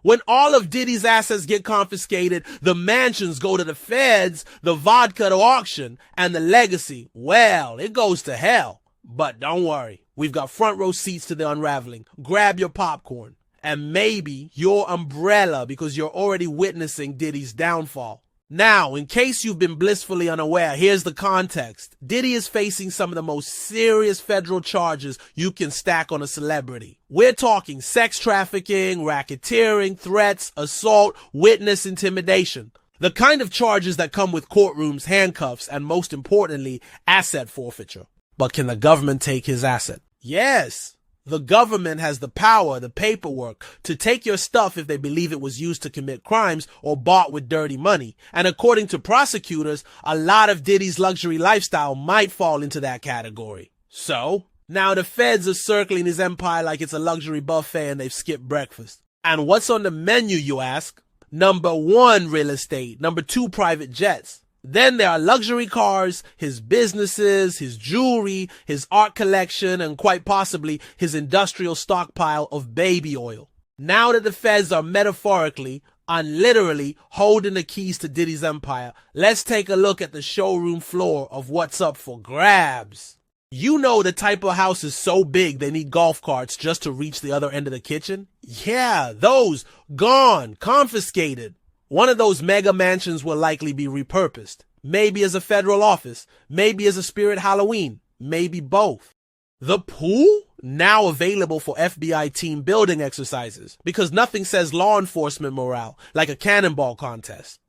When all of Diddy's assets get confiscated, the mansions go to the feds, the vodka to auction, and the legacy, well, it goes to hell. But don't worry, we've got front row seats to the unraveling. Grab your popcorn and maybe your umbrella because you're already witnessing Diddy's downfall. Now, in case you've been blissfully unaware, here's the context. Diddy is facing some of the most serious federal charges you can stack on a celebrity. We're talking sex trafficking, racketeering, threats, assault, witness intimidation. The kind of charges that come with courtrooms, handcuffs, and most importantly, asset forfeiture. But can the government take his asset? Yes. The government has the power, the paperwork, to take your stuff if they believe it was used to commit crimes or bought with dirty money. And according to prosecutors, a lot of Diddy's luxury lifestyle might fall into that category. So, now the feds are circling his empire like it's a luxury buffet and they've skipped breakfast. And what's on the menu, you ask? Number 1, real estate. Number 2, private jets. Then there are luxury cars, his businesses, his jewelry, his art collection, and quite possibly his industrial stockpile of baby oil. Now that the feds are metaphorically and literally holding the keys to Diddy's empire, let's take a look at the showroom floor of what's up for grabs. You know the type of house is so big they need golf carts just to reach the other end of the kitchen? Yeah, those gone, confiscated. One of those mega mansions will likely be repurposed. Maybe as a federal office, maybe as a spirit Halloween, maybe both. The pool? Now available for FBI team building exercises, because nothing says law enforcement morale like a cannonball contest.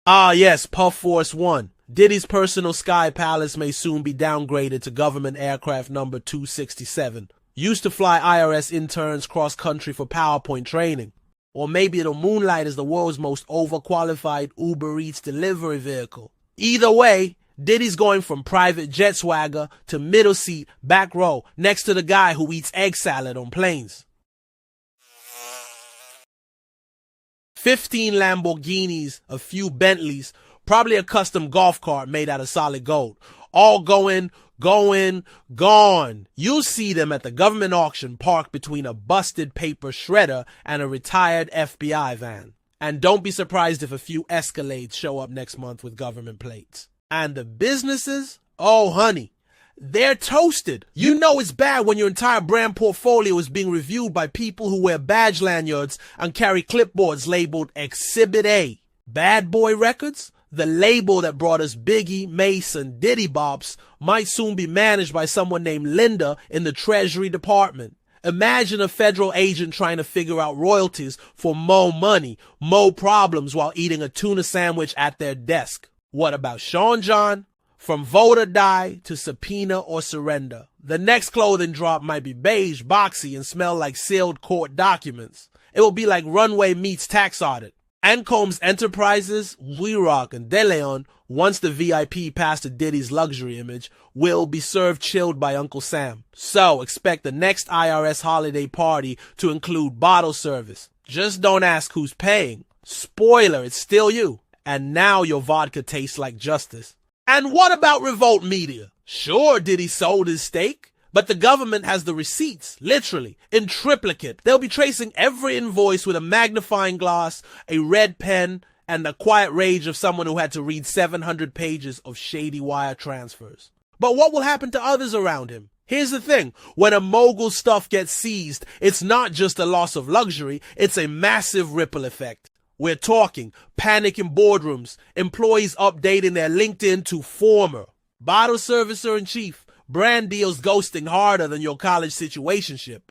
Ah yes, Puff Force 1. Diddy's personal sky palace may soon be downgraded to government aircraft number 267. Used to fly IRS interns cross-country for PowerPoint training. Or maybe it'll moonlight as the world's most overqualified Uber Eats delivery vehicle. Either way, Diddy's going from private jet swagger to middle seat, back row, next to the guy who eats egg salad on planes. 15 Lamborghinis, a few Bentleys, probably a custom golf cart made out of solid gold. All gone. You'll see them at the government auction parked between a busted paper shredder and a retired FBI van. And don't be surprised if a few Escalades show up next month with government plates. And the businesses? Oh, honey, they're toasted. You know it's bad when your entire brand portfolio is being reviewed by people who wear badge lanyards and carry clipboards labeled Exhibit A. Bad Boy Records? The label that brought us Biggie, Mace, and Diddy Bops might soon be managed by someone named Linda in the Treasury Department. Imagine a federal agent trying to figure out royalties for more money, more problems while eating a tuna sandwich at their desk. What about Sean John? From vote or die to subpoena or surrender. The next clothing drop might be beige, boxy, and smell like sealed court documents. It will be like Runway meets tax audit. Ancombs Enterprises, We Rock, and De Leon, once the VIP passed to Diddy's luxury image, will be served chilled by Uncle Sam. So expect the next IRS holiday party to include bottle service. Just don't ask who's paying. Spoiler, it's still you. And now your vodka tastes like justice. And what about Revolt Media? Sure, Diddy sold his stake. But the government has the receipts, literally, in triplicate. They'll be tracing every invoice with a magnifying glass, a red pen, and the quiet rage of someone who had to read 700 pages of shady wire transfers. But what will happen to others around him? Here's the thing, when a mogul's stuff gets seized, it's not just a loss of luxury, it's a massive ripple effect. We're talking panic in boardrooms, employees updating their LinkedIn to former, bottle servicer in chief, brand deals ghosting harder than your college situationship.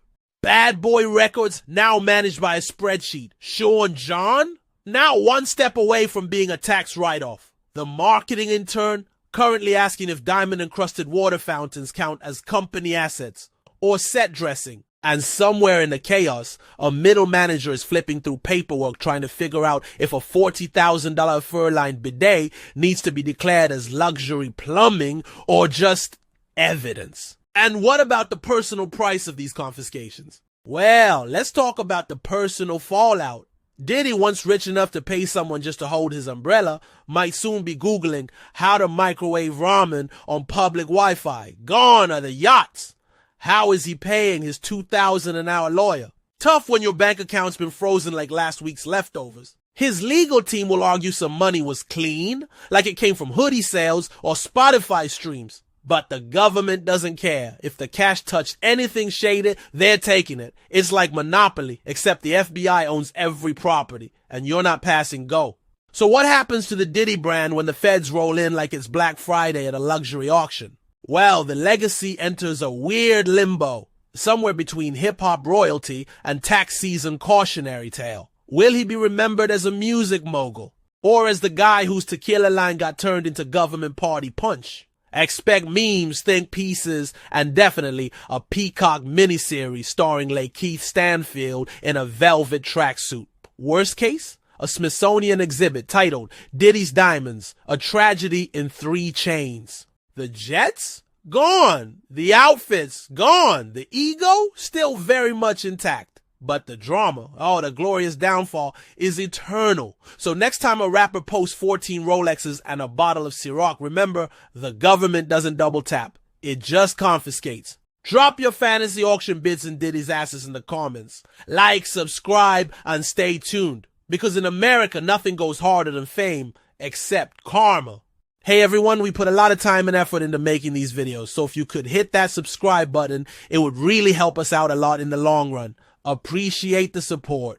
Bad Boy Records now managed by a spreadsheet. Sean John? Now one step away from being a tax write-off. The marketing intern currently asking if diamond-encrusted water fountains count as company assets or set dressing. And somewhere in the chaos, a middle manager is flipping through paperwork trying to figure out if a $40,000 fur-lined bidet needs to be declared as luxury plumbing or just evidence. And what about the personal price of these confiscations? Well, let's talk about the personal fallout. Diddy, once rich enough to pay someone just to hold his umbrella, might soon be Googling how to microwave ramen on public Wi-Fi. Gone are the yachts. How is he paying his $2,000 an hour lawyer? Tough when your bank account's been frozen like last week's leftovers. His legal team will argue some money was clean, like it came from hoodie sales or Spotify streams. But the government doesn't care. If the cash touched anything shaded, they're taking it. It's like Monopoly, except the FBI owns every property, and you're not passing go. So what happens to the Diddy brand when the feds roll in like it's Black Friday at a luxury auction? Well, the legacy enters a weird limbo, somewhere between hip-hop royalty and tax season cautionary tale. Will he be remembered as a music mogul, or as the guy whose tequila line got turned into government party punch? Expect memes, think pieces, and definitely a Peacock miniseries starring Lakeith Stanfield in a velvet tracksuit. Worst case, a Smithsonian exhibit titled Diddy's Diamonds, a Tragedy in 3 Chains. The jets? Gone. The outfits? Gone. The ego? Still very much intact. But the drama, the glorious downfall, is eternal. So next time a rapper posts 14 Rolexes and a bottle of Ciroc, remember, the government doesn't double tap. It just confiscates. Drop your fantasy auction bids and Diddy's asses in the comments. Like, subscribe, and stay tuned. Because in America, nothing goes harder than fame, except karma. Hey everyone, we put a lot of time and effort into making these videos. So if you could hit that subscribe button, it would really help us out a lot in the long run. Appreciate the support.